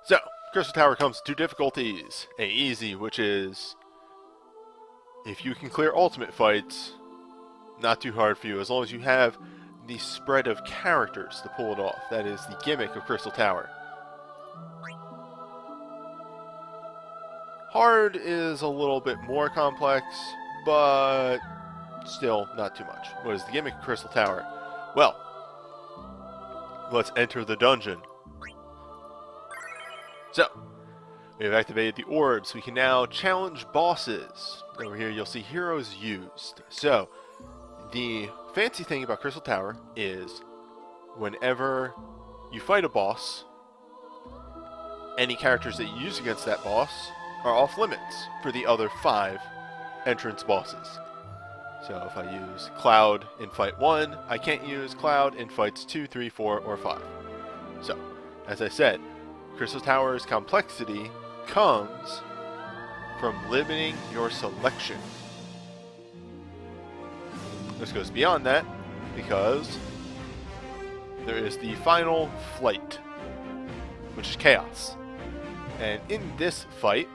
So, Crystal Tower comes to two difficulties. A easy, which is if you can clear ultimate fights, not too hard for you, as long as you have the spread of characters to pull it off. That is the gimmick of Crystal Tower. Hard is a little bit more complex, but still not too much. What is the gimmick of Crystal Tower? Well, let's enter the dungeon. So, we have activated the orbs. We can now challenge bosses. Over here you'll see heroes used. So, the fancy thing about Crystal Tower is whenever you fight a boss, any characters that you use against that boss are off limits for the other 5 entrance bosses. So if I use Cloud in fight 1, I can't use Cloud in fights 2, 3, 4, or 5. So, as I said, Crystal Tower's complexity comes from limiting your selection. This goes beyond that because there is the final flight, which is Chaos. And in this fight,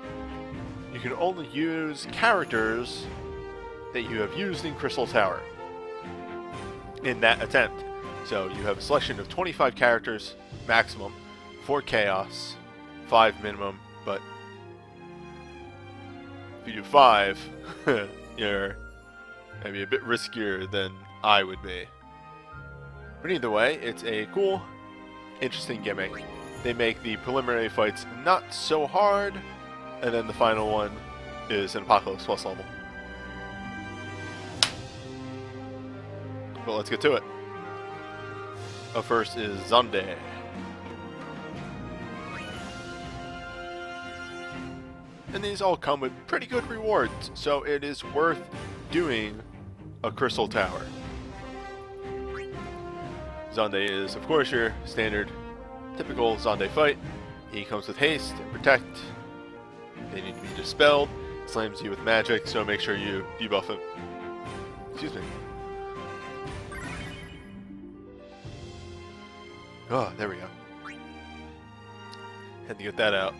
you can only use characters that you have used in Crystal Tower in that attempt. So you have a selection of 25 characters maximum for Chaos, 5 minimum, but if you do 5, you're maybe a bit riskier than I would be. But either way, it's a cool, interesting gimmick. They make the preliminary fights not so hard, and then the final one is an Apocalypse Plus level. But let's get to it. Up first is Zonde. And these all come with pretty good rewards, so it is worth doing a Crystal Tower. Zonde is, of course, your standard, typical Zonde fight. He comes with haste and protect. They need to be dispelled. Slams you with magic, so make sure you debuff him. Excuse me. Oh, there we go. Had to get that out.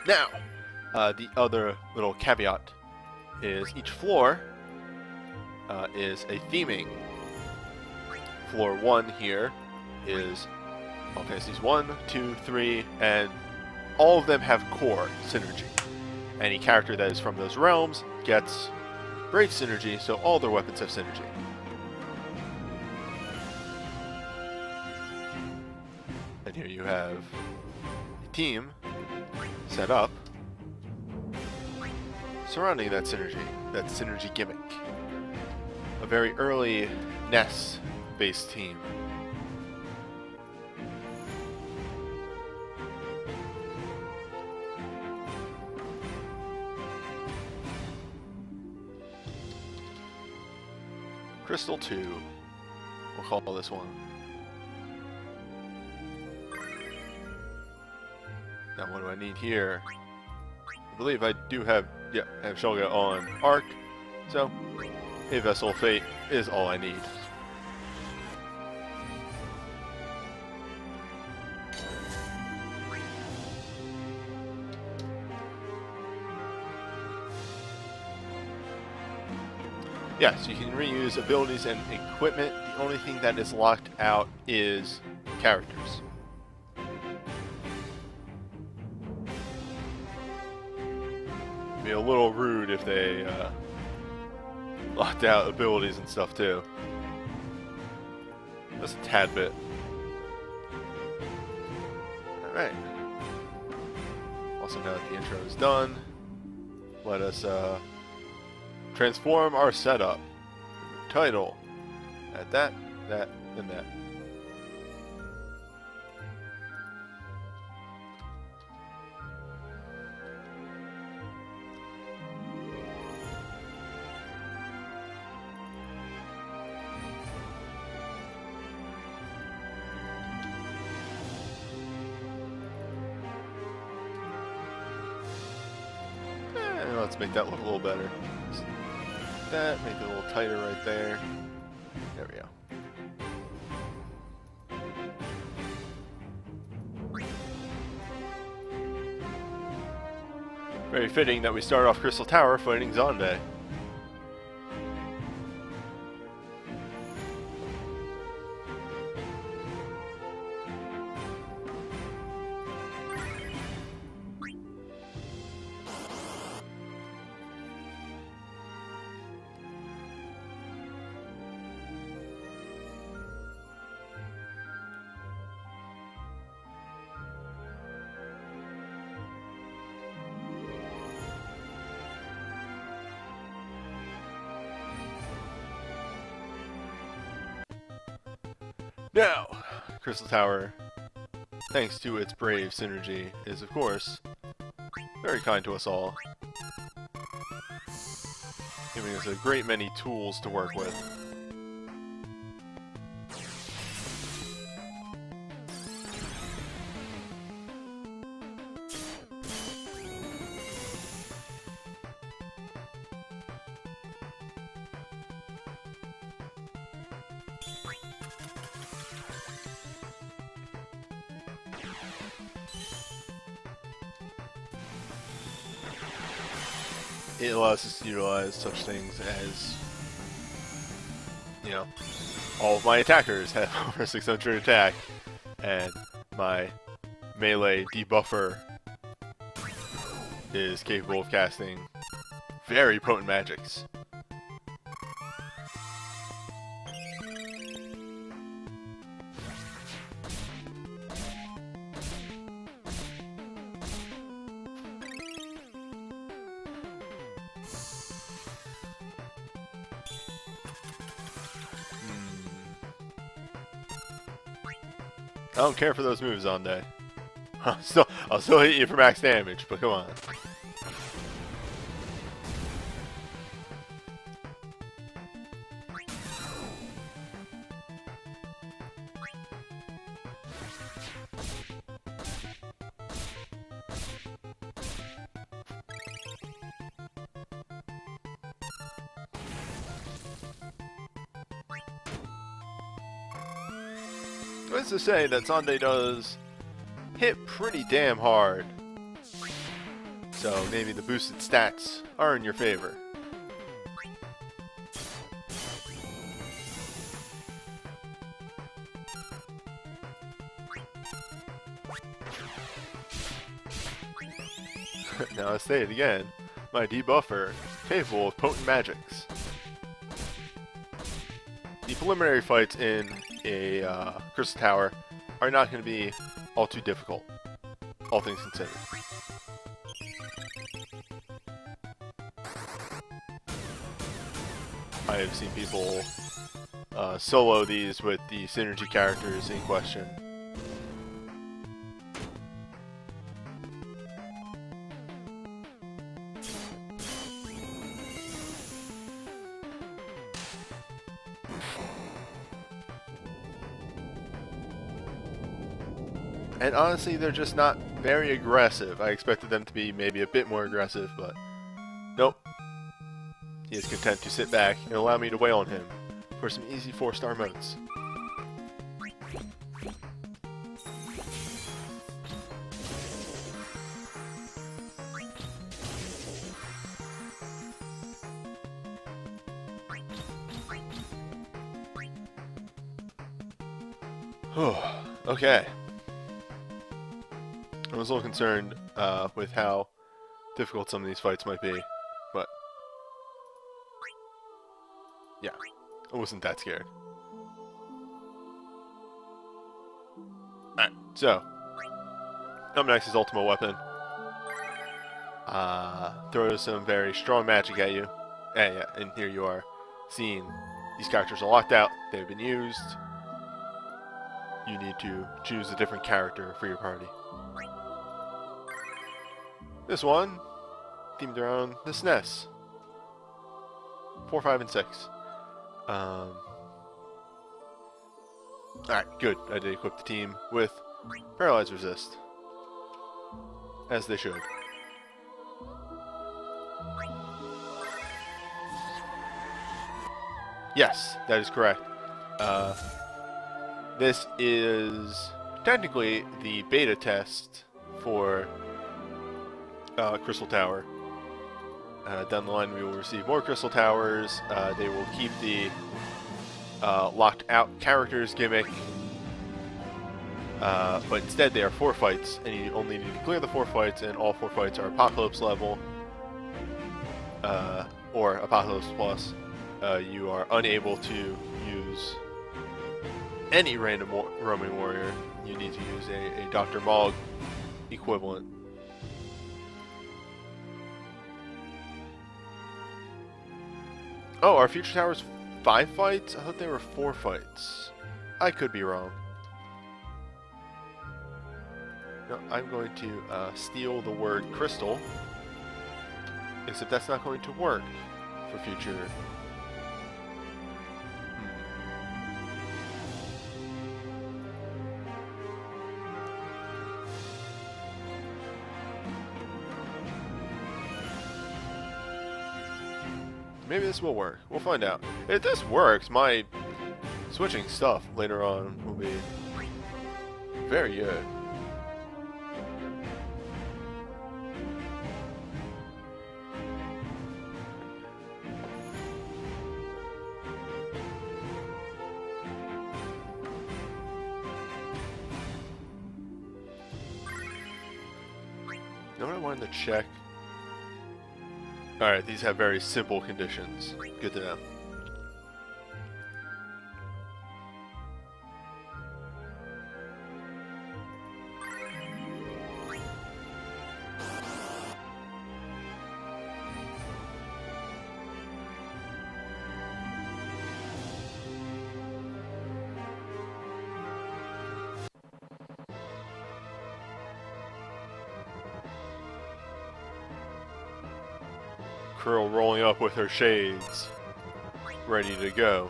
Now, the other little caveat is each floor is a theming. Floor 1 here is Final Fantasies 1, 2, 3, and all of them have core synergy. Any character that is from those realms gets Brave synergy, so all their weapons have synergy. And here you have a team set up surrounding that synergy gimmick. A very early NES-based team. Crystal 2, we'll call this one. Now what do I need here? I believe I do have, yeah, I have Shulga on Arc, so a Vessel of Fate is all I need. Yes, you can reuse abilities and equipment. The only thing that is locked out is characters. It'd be a little rude if they locked out abilities and stuff too. Just a tad bit. Alright. Also, now that the intro is done, let us transform our setup. Title. Add that, that, and that. Let's make that look a little better. That, make it a little tighter right there. There we go. Very fitting that we start off Crystal Tower fighting Zonde. Now, Crystal Tower, thanks to its brave synergy, is of course very kind to us all, giving us a great many tools to work with. It allows us to utilize such things as, you know, all of my attackers have over 600 attack, and my melee debuffer is capable of casting very potent magics. I don't care for those moves on day. I'll still hit you for max damage, but come on. What's to say that Zonde does hit pretty damn hard, so maybe the boosted stats are in your favor. Now I'll say it again, my debuffer capable of potent magics. The preliminary fights in a Crystal Tower are not going to be all too difficult, all things considered. I have seen people solo these with the synergy characters in question. And honestly, they're just not very aggressive. I expected them to be maybe a bit more aggressive, but nope. He is content to sit back and allow me to wail on him for some easy 4-star motes. Okay. I was a little concerned with how difficult some of these fights might be, but yeah, I wasn't that scared. Alright, so up next is Ultimate Weapon. Throws some very strong magic at you. Yeah, and here you are seeing these characters are locked out, they've been used. You need to choose a different character for your party. This one, themed around the SNES. 4, 5, and 6. Alright, good. I did equip the team with Paralyze Resist. As they should. Yes, that is correct. This is technically the beta test for Crystal Tower. Down the line, we will receive more Crystal Towers. They will keep the locked out characters gimmick, but instead they are 4 fights, and you only need to clear the 4 fights, and all 4 fights are Apocalypse level, or Apocalypse Plus. You are unable to use any random roaming warrior. You need to use a Dr. Mog equivalent. Oh, are Future Towers 5 fights? I thought they were 4 fights. I could be wrong. No, I'm going to steal the word crystal. Except that's not going to work for future. Maybe this will work. We'll find out. If this works, my switching stuff later on will be very good. You know what I wanted to check? Alright, these have very simple conditions. Good to know. Curl rolling up with her shades, ready to go.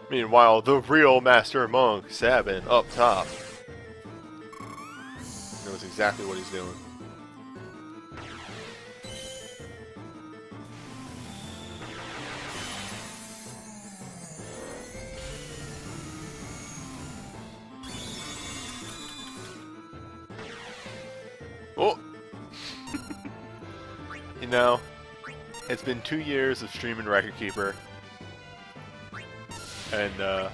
Meanwhile, the real Master Monk, Sabin, up top, knows exactly what he's doing. Oh! You know, it's been 2 years of streaming Record Keeper, and the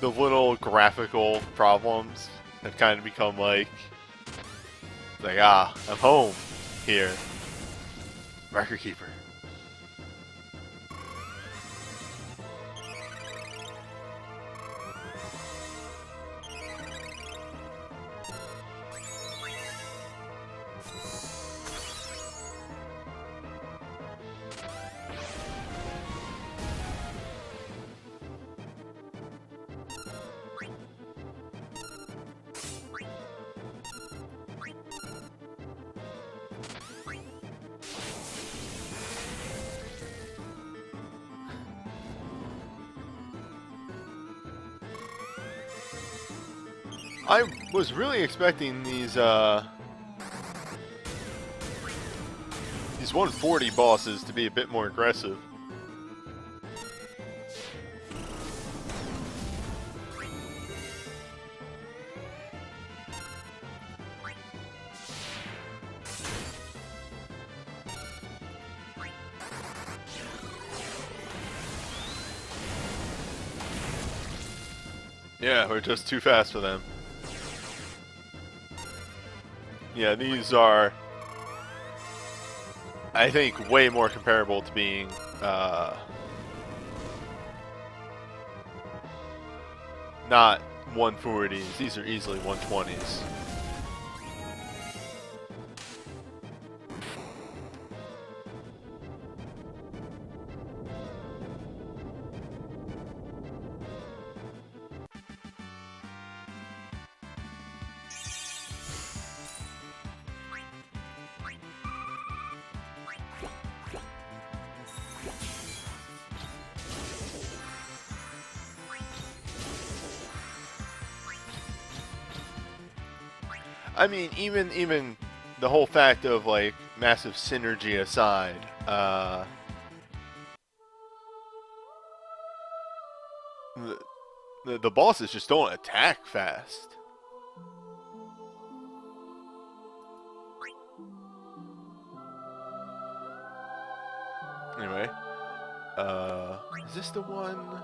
little graphical problems have kind of become like, I'm home here. Record Keeper. I was really expecting these 140 bosses to be a bit more aggressive. Yeah, we're just too fast for them. Yeah, these are, I think, way more comparable to being not 140s. These are easily 120s. I mean, even the whole fact of like massive synergy aside, the bosses just don't attack fast. Anyway, is this the one?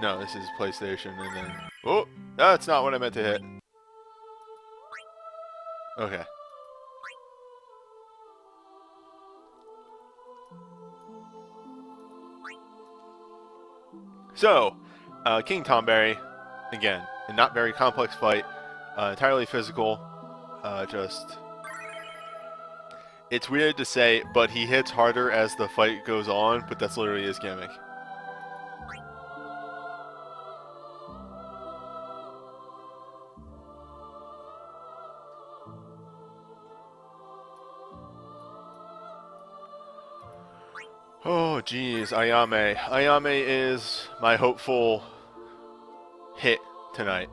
No, this is PlayStation, and then... Oh! That's not what I meant to hit. Okay. So, King Tomberry, again, a not very complex fight, entirely physical, just... It's weird to say, but he hits harder as the fight goes on, but that's literally his gimmick. Oh, geez, Ayame. Ayame is my hopeful hit tonight.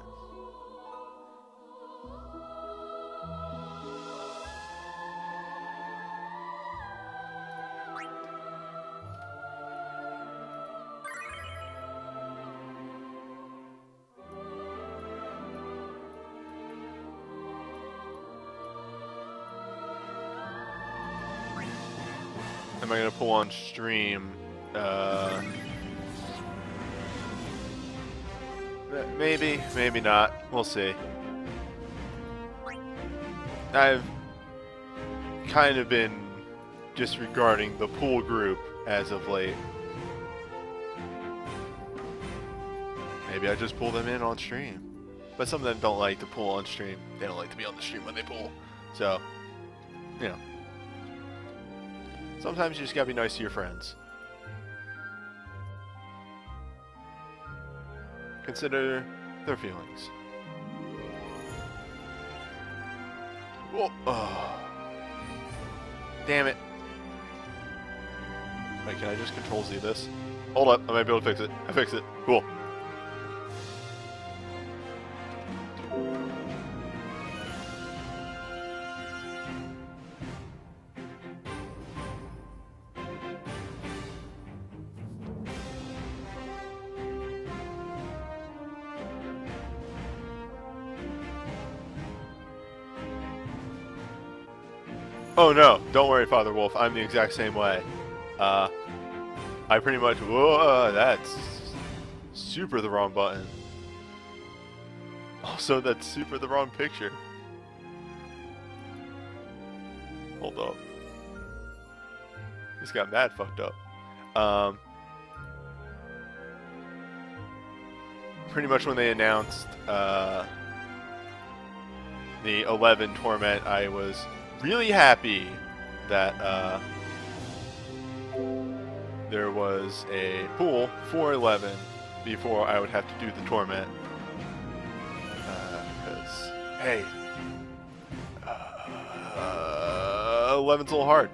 Am I going to pull on stream? Maybe, maybe not. We'll see. I've kind of been disregarding the pool group as of late. Maybe I just pull them in on stream. But some of them don't like to pull on stream. They don't like to be on the stream when they pull. So, you know. Sometimes you just gotta be nice to your friends. Consider their feelings. Whoa. Oh. Damn it. Wait, can I just Control Z this? Hold up, I might be able to fix it. I fixed it. Cool. Oh no, don't worry, Father Wolf. I'm the exact same way. I pretty much... Whoa, that's super the wrong button. Also, that's super the wrong picture. Hold up. This got mad fucked up. Pretty much when they announced the 11 Torment, I was really happy that there was a pool for 11 before I would have to do the Torment. Because, hey, 11's a little hard.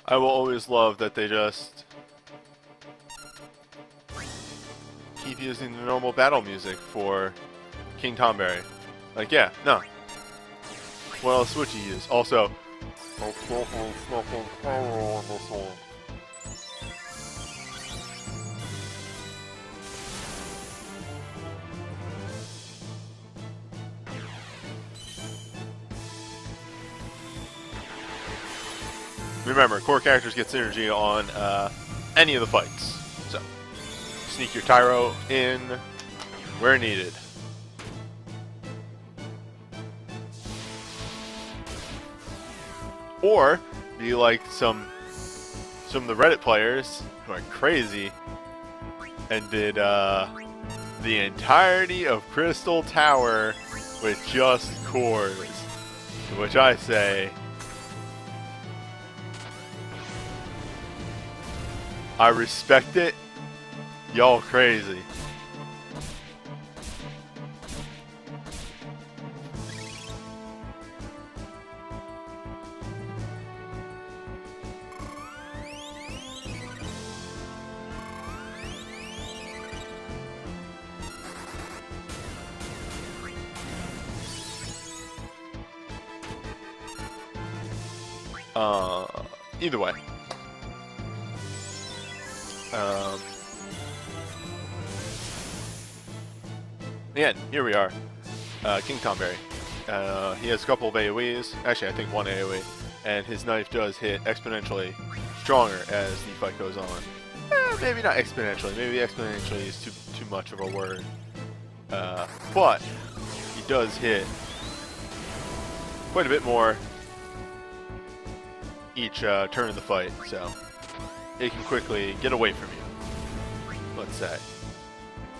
I will always love that they just keep using the normal battle music for King Tomberry. Like, yeah, no. What else would you use? Also, remember, core characters get synergy on any of the fights. So, sneak your Tyro in where needed. Or be like some some of the Reddit players who are crazy and did the entirety of Crystal Tower with just cores, to which I say, I respect it. Y'all crazy. Either way. Yeah, here we are. King Tomberry. He has a couple of AoEs. Actually, I think one AoE. And his knife does hit exponentially stronger as the fight goes on. Maybe not exponentially. Maybe exponentially is too much of a word. But he does hit quite a bit more each turn of the fight, so it can quickly get away from you, let's say,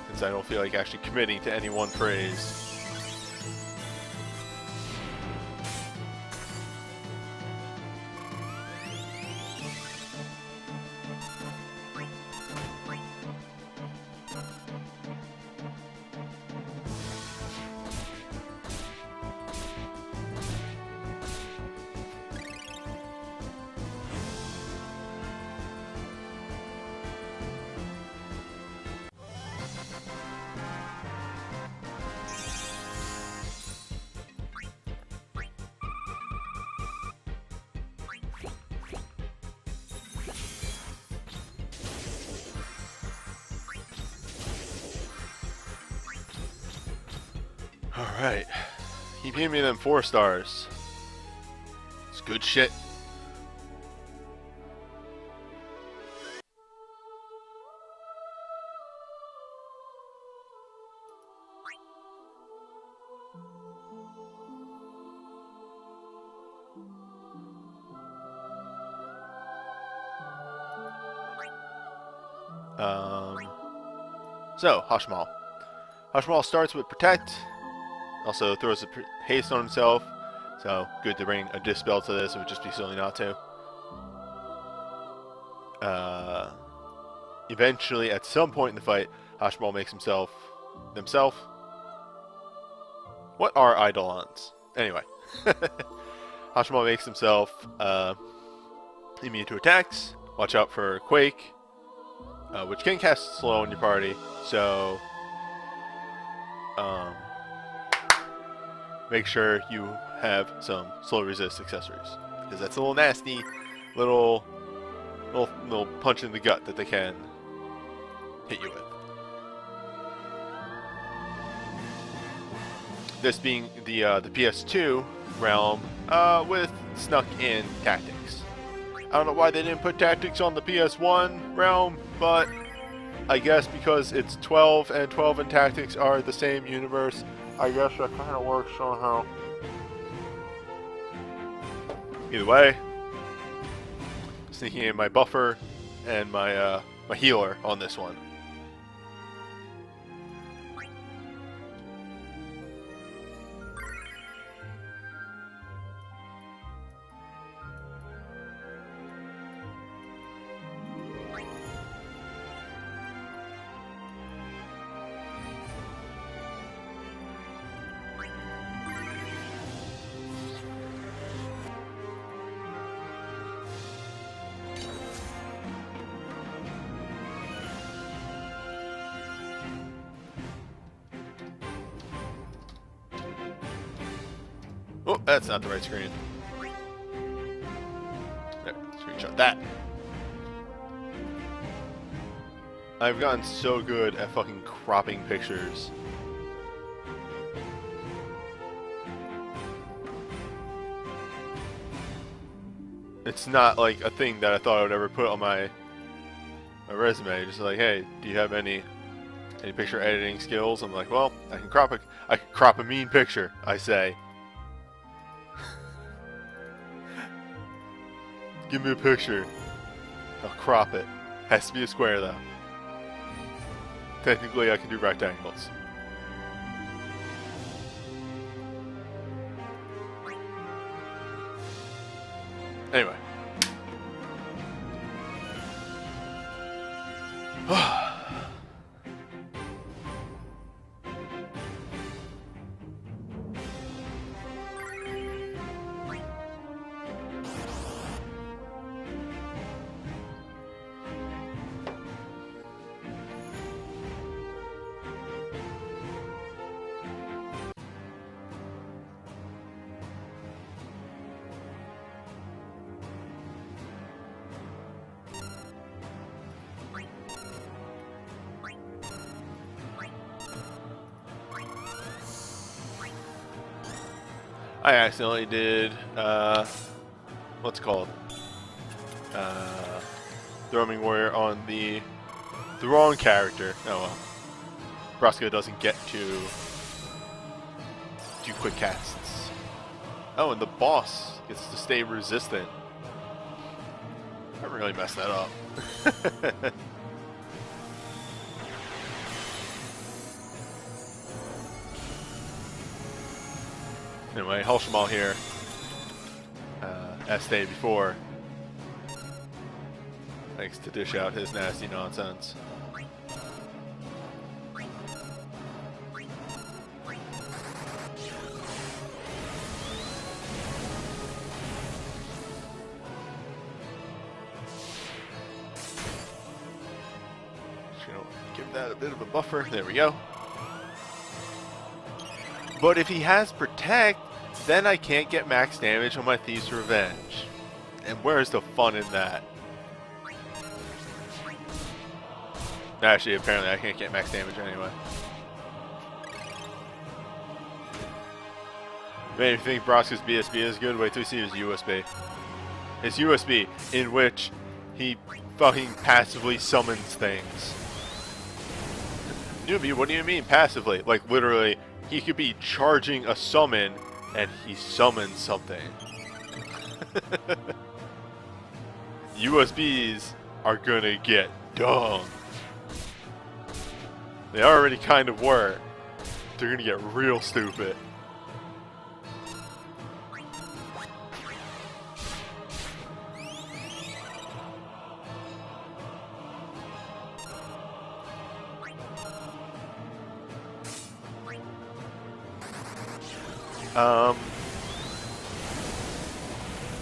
since I don't feel like actually committing to any one phrase. Alright. Keep giving me them 4 stars. It's good shit. So, Hashmal. Hashmal starts with Protect. Also throws a haste on himself, so good to bring a Dispel to this. It would just be silly not to. Eventually, at some point in the fight, Hashmal makes himself... What are Eidolons? Anyway. Hashmal makes himself immune to attacks. Watch out for Quake, which can cast slow in your party, so... make sure you have some slow resist accessories, because that's a little nasty, little punch in the gut that they can hit you with. This being the PS2 realm with snuck in tactics. I don't know why they didn't put tactics on the PS1 realm, but I guess because it's 12 and 12 and tactics are the same universe. I guess that kind of works somehow. Either way, sneaking in my buffer and my my healer on this one. Oh, that's not the right screen. There, screenshot that. I've gotten so good at fucking cropping pictures. It's not like a thing that I thought I would ever put on my resume. Just like, hey, do you have any picture editing skills? I'm like, well, I can crop a mean picture, I say. Give me a picture. I'll crop it. Has to be a square though. Technically I can do rectangles. Anyway. I accidentally did, what's it called? The Roaming Warrior on the wrong character. Oh well. Roscoe doesn't get to do quick casts. Oh, and the boss gets to stay resistant. I really messed that up. Anyway, Hulshamal here, as stated before, likes to dish out his nasty nonsense. Just gonna give that a bit of a buffer. There we go. But if he has Protect, then I can't get max damage on my Thief's Revenge. And where's the fun in that? Actually, apparently I can't get max damage anyway. Man, if you think Broska's BSB is good, wait till you see his USB. His USB, in which he fucking passively summons things. Newbie, what do you mean passively? Like, literally, he could be charging a summon, and he summons something. USBs are gonna get dumb. They already kind of were. They're gonna get real stupid.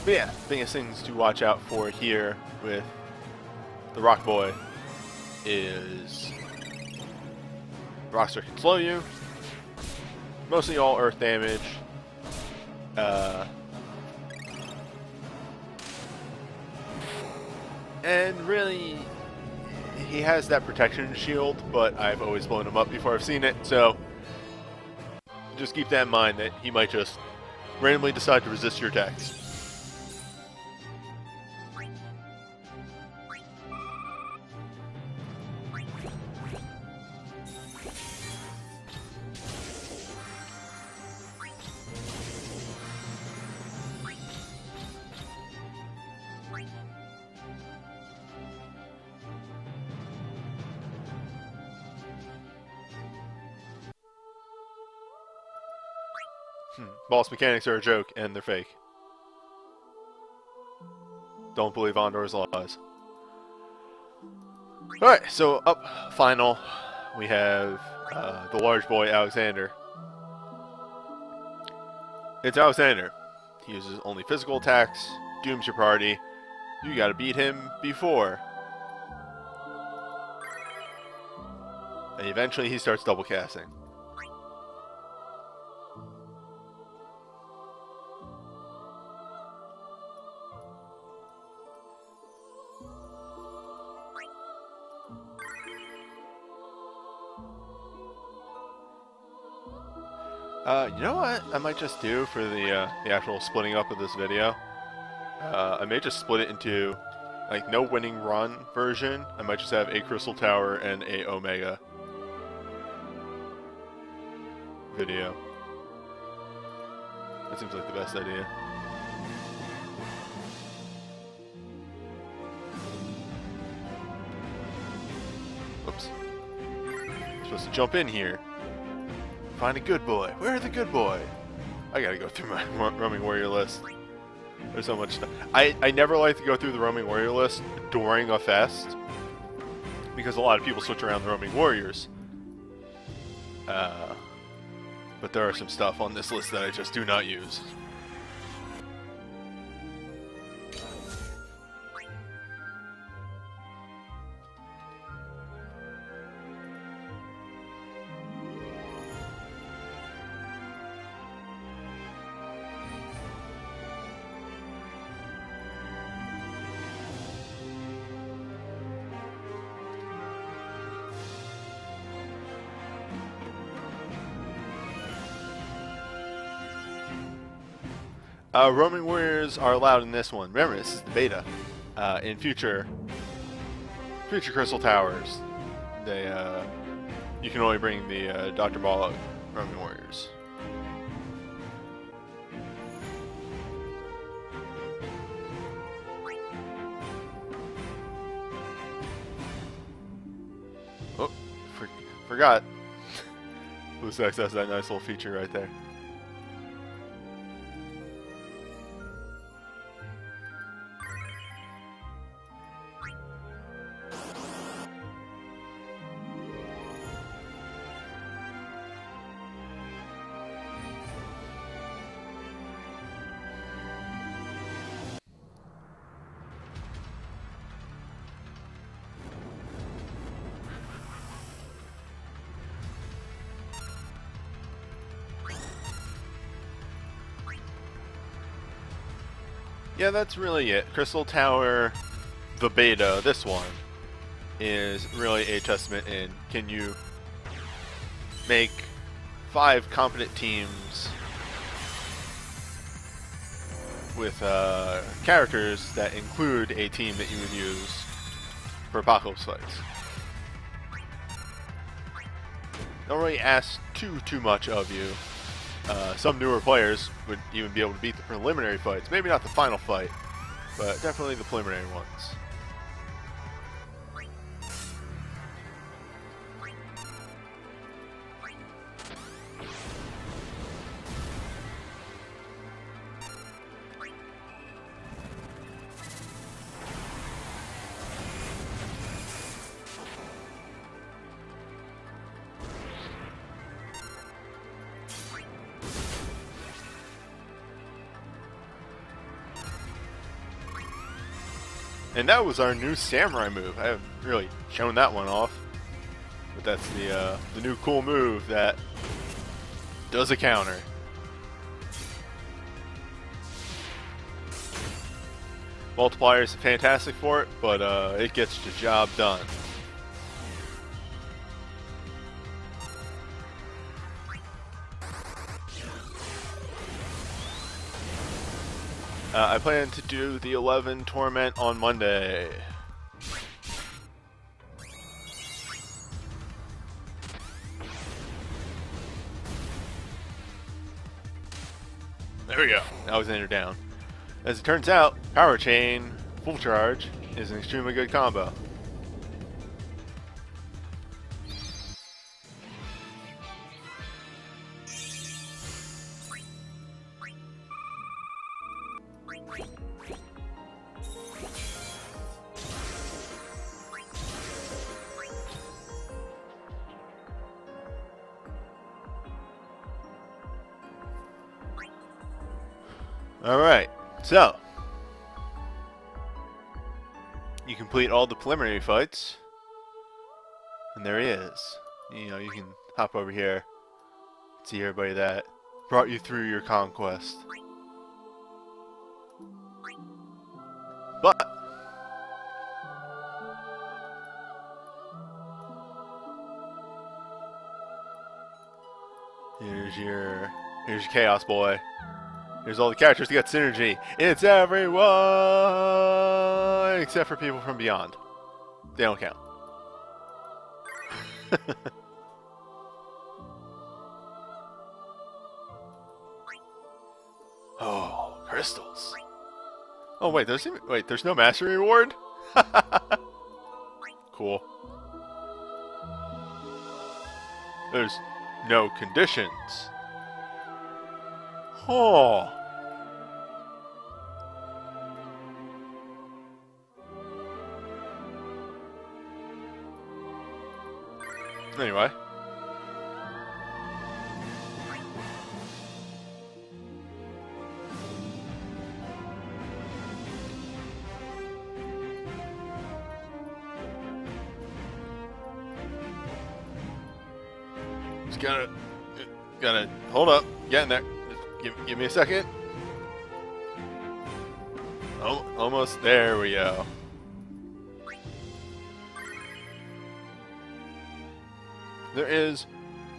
But yeah, biggest things to watch out for here with the Rock Boy is Rockstar can slow you, mostly all earth damage, and really he has that protection shield, but I've always blown him up before I've seen it, so just keep that in mind that he might just randomly decide to resist your attacks. Boss mechanics are a joke, and they're fake. Don't believe Ondor's lies. Alright, so up final, we have the large boy, Alexander. It's Alexander. He uses only physical attacks, dooms your party. You gotta beat him before. And eventually he starts double casting. You know what I might just do for the actual splitting up of this video? I may just split it into, like, no winning run version. I might just have a Crystal Tower and a Omega video. That seems like the best idea. teams. I'm supposed to jump in here. Find a good boy. Where's the good boy? I gotta go through my roaming warrior list. There's so much stuff. I never like to go through the roaming warrior list during a fest, because a lot of people switch around the roaming warriors. But there are some stuff on this list that I just do not use. Roaming warriors are allowed in this one. Remember, this is the beta. In future Crystal Towers, you can only bring the Dr. Bollock roaming warriors. Oh, forgot. Blue Sex has that nice little feature right there. Yeah, that's really it. Crystal Tower, the beta, this one, is really a testament in can you make 5 competent teams with characters that include a team that you would use for apocalypse fights. Don't really ask too much of you. Some newer players would even be able to beat the preliminary fights. Maybe not the final fight, but definitely the preliminary ones. And that was our new samurai move. I haven't really shown that one off, but that's the new cool move that does a counter. Multiplier is fantastic for it, but it gets the job done. I plan to do the 11 Torment on Monday. There we go. That was in or down. As it turns out, Power Chain Full Charge is an extremely good combo. Alright, so you complete all the preliminary fights, and there he is. You know, you can hop over here, see everybody that brought you through your conquest. But here's your Chaos Boy. Here's all the characters that got synergy. It's everyone except for people from beyond. They don't count. Oh, crystals. Oh wait, there's no mastery reward? Cool. There's no conditions. Oh. Anyway. Just gotta hold up, get in there. Give me a second. Oh, almost there we go. There is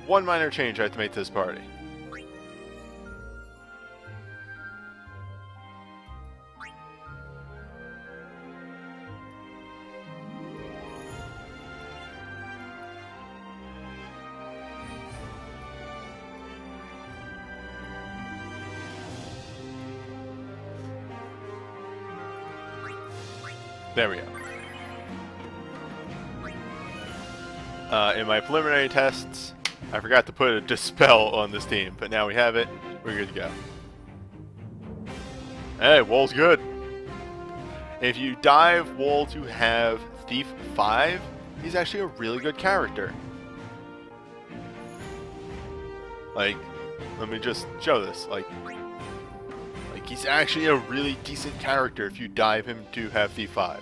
one minor change I have to make to this party. There we go. In my preliminary tests, I forgot to put a Dispel on this team, but now we have it. We're good to go. Hey, Wool's good. If you dive Wool to have Thief 5, he's actually a really good character. Like, let me just show this. Like he's actually a really decent character if you dive him to have Thief 5.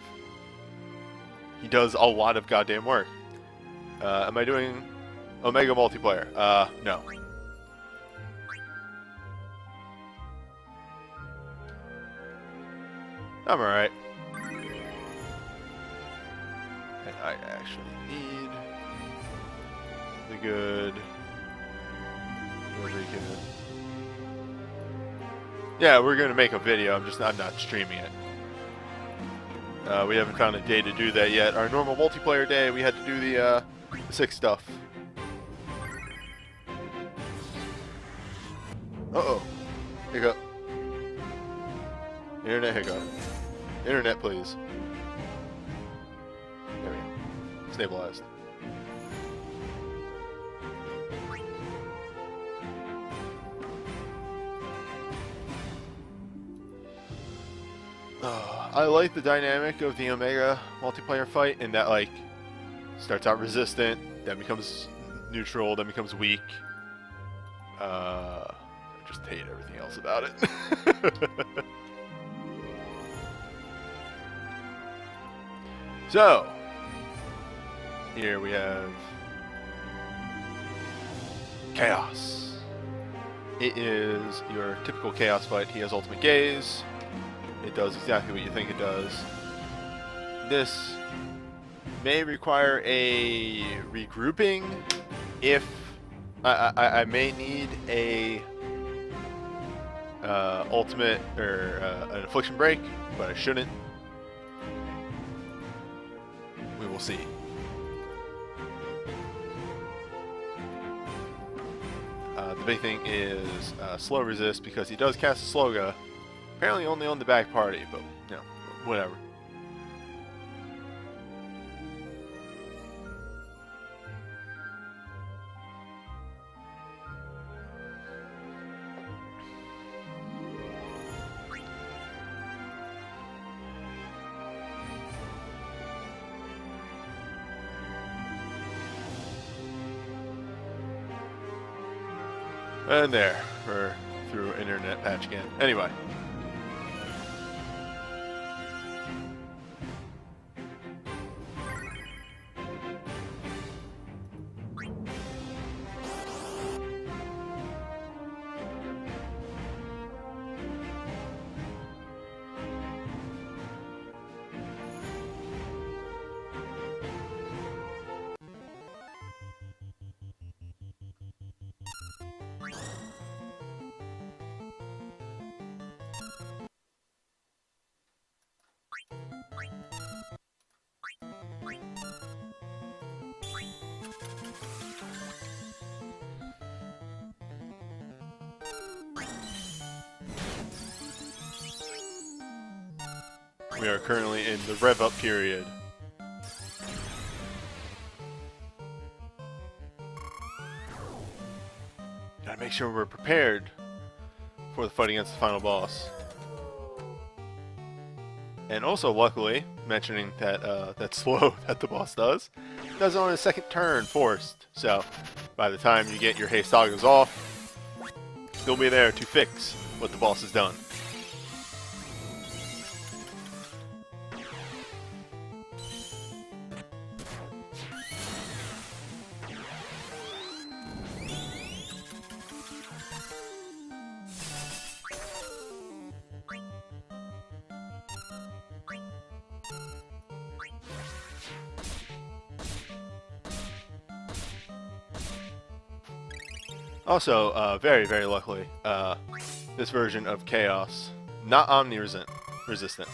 He does a lot of goddamn work. Am I doing Omega multiplayer? No. I'm alright. And I actually need the good... Yeah, we're gonna make a video. I'm not streaming it. We haven't found a day to do that yet. Our normal multiplayer day, we had to do the 6 stuff. Uh-oh. Hiccup. Internet hiccup. Internet, please. There we go. Stabilized. I like the dynamic of the Omega multiplayer fight in that, like, starts out resistant, then becomes neutral, then becomes weak. I just hate everything else about it. So, here we have Chaos. It is your typical Chaos fight. He has Ultimate Gaze. It does exactly what you think it does. This may require a regrouping if I may need a ultimate or an affliction break, but I shouldn't. We will see. The big thing is slow resist, because he does cast a Sloga. Apparently only on the back party, but, you know, whatever. And there, we're through internet patch again. Anyway. We are currently in the rev up period. Gotta make sure we're prepared for the fight against the final boss. And also, luckily, mentioning that that slow that the boss does it on his second turn forced. So, by the time you get your haste toggles off, he'll be there to fix what the boss has done. Also, very, very luckily, this version of Chaos, not omni-resistant.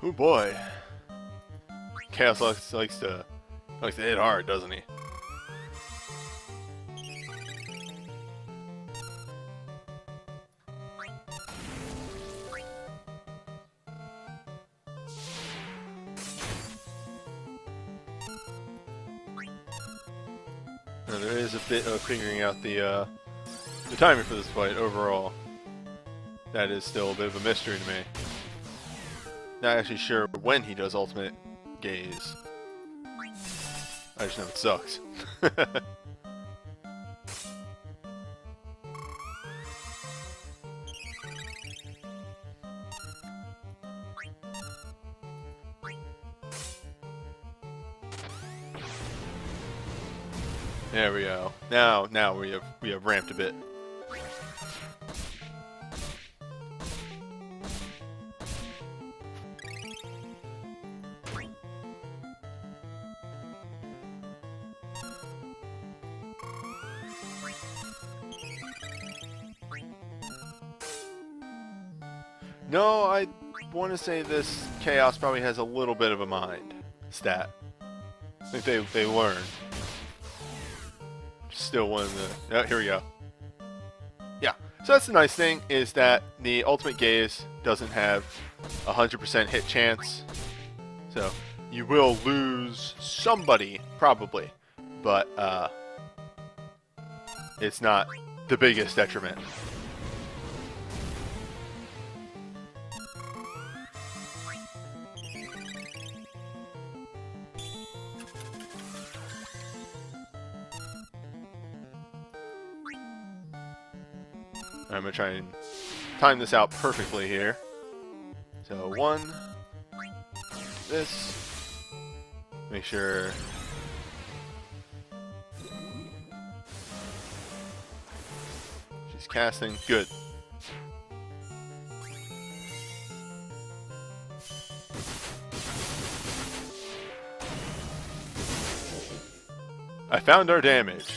Oh boy, Chaos likes to hit hard, doesn't he? Now, there is a bit of figuring out the timing for this fight overall. That is still a bit of a mystery to me. Not actually sure when he does ultimate gaze. I just know it sucks. There we go. Now we have ramped a bit. No, I want to say this Chaos probably has a little bit of a mind stat. I think they learn. Still one of the... Oh, here we go. Yeah, so that's the nice thing, is that the ultimate gaze doesn't have 100% hit chance. So you will lose somebody, probably, but it's not the biggest detriment. I'm going to try and time this out perfectly here. So one, this, make sure she's casting, good. I found our damage.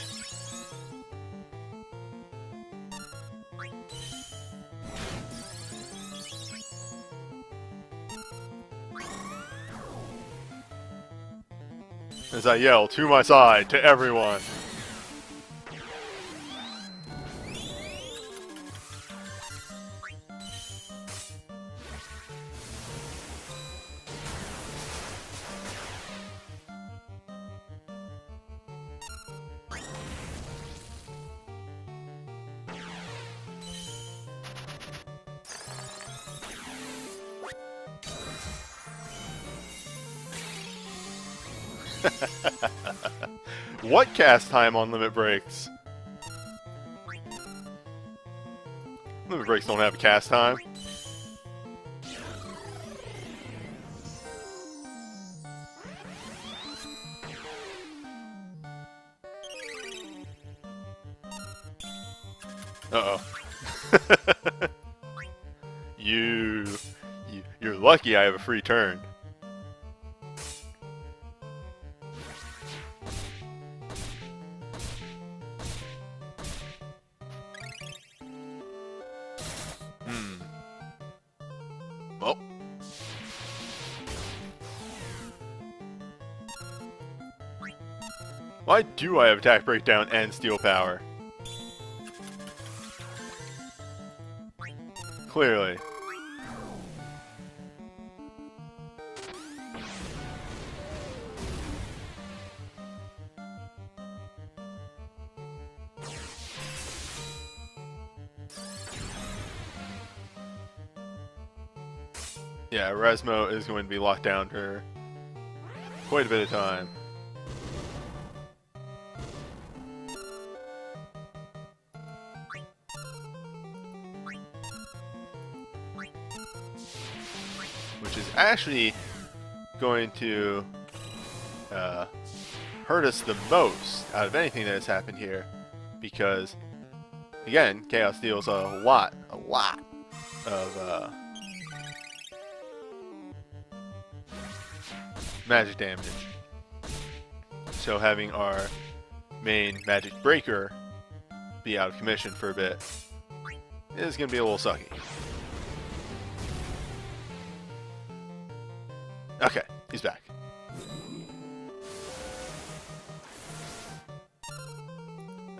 As I yell to my side to everyone. What cast time on limit breaks? Limit breaks don't have a cast time. Uh-oh. You're lucky I have a free turn. Why do I have attack breakdown and steel power? Clearly. Yeah, Resmo is going to be locked down for quite a bit of time. Which is actually going to hurt us the most out of anything that has happened here, because again, Chaos deals a lot of magic damage. So having our main magic breaker be out of commission for a bit is going to be a little sucky. Okay, he's back.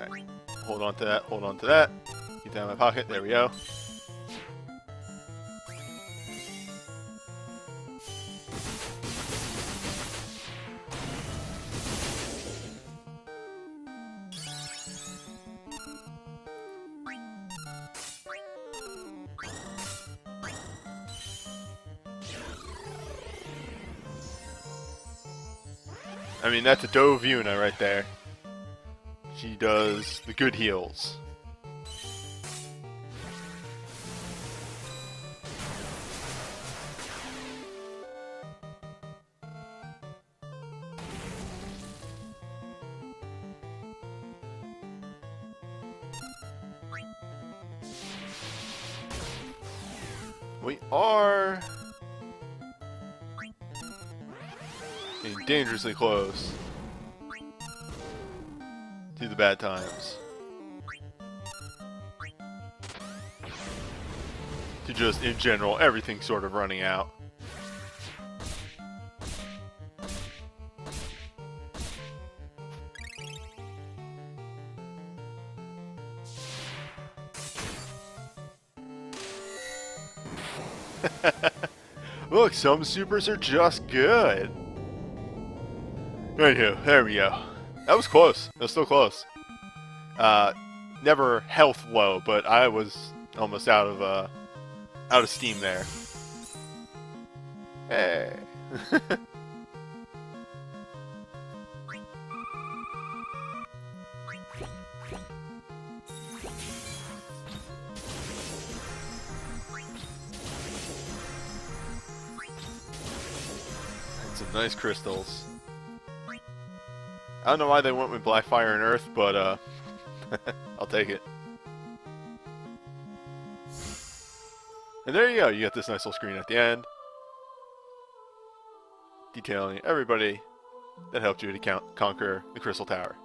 Alright, hold on to that, hold on to that. Keep that in my pocket, there we go. I mean, that's a Dovuna right there. She does the good heals. We are getting dangerously close to the bad times. To just, in general, everything sort of running out. Look, some supers are just good. Anywho, there we go. That was close. That was still close. Never health low, but I was almost out of steam there. Hey. Some nice crystals. I don't know why they went with Black Fire and Earth, but I'll take it. And there you go, you get this nice little screen at the end, detailing everybody that helped you to conquer the Crystal Tower.